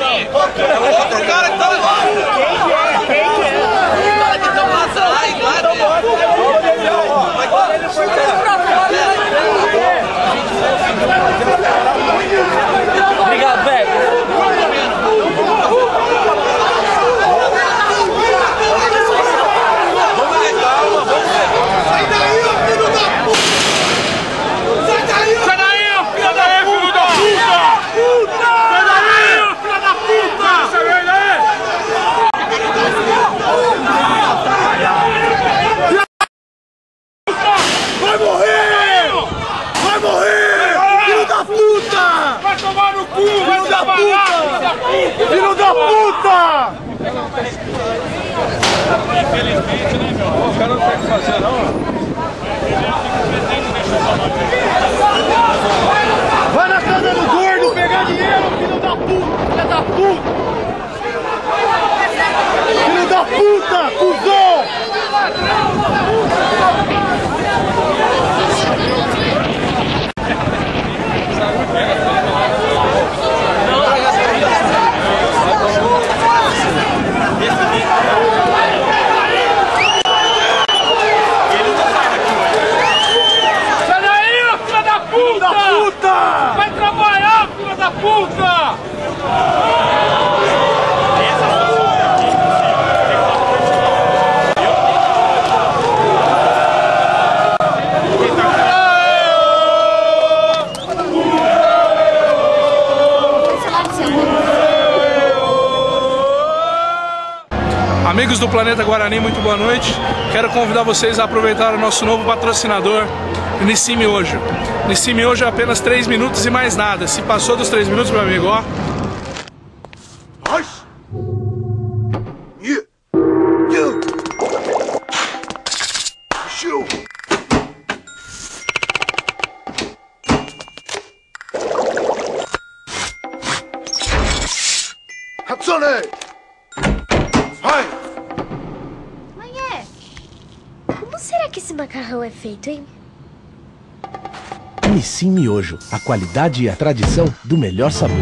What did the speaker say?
outro cara que tá lá. Quem que é? O cara que tá lá atrás, lá dentro. Obrigado, velho. Filho da puta! Infelizmente, né, meu? O cara não tem o que fazer, não. Vai na casa do gordo pegar dinheiro, filho da puta! Filho da puta! Filho da puta! Cuzão! Vai trabalhar, filha da puta! Amigos do Planeta Guarani, muito boa noite. Quero convidar vocês a aproveitar o nosso novo patrocinador, Nissin Miojo. Nissin Miojo é apenas 3 minutos e mais nada. Se passou dos 3 minutos, meu amigo, ó. Como será que esse macarrão é feito, hein? Nissin Miojo, a qualidade e a tradição do melhor sabor.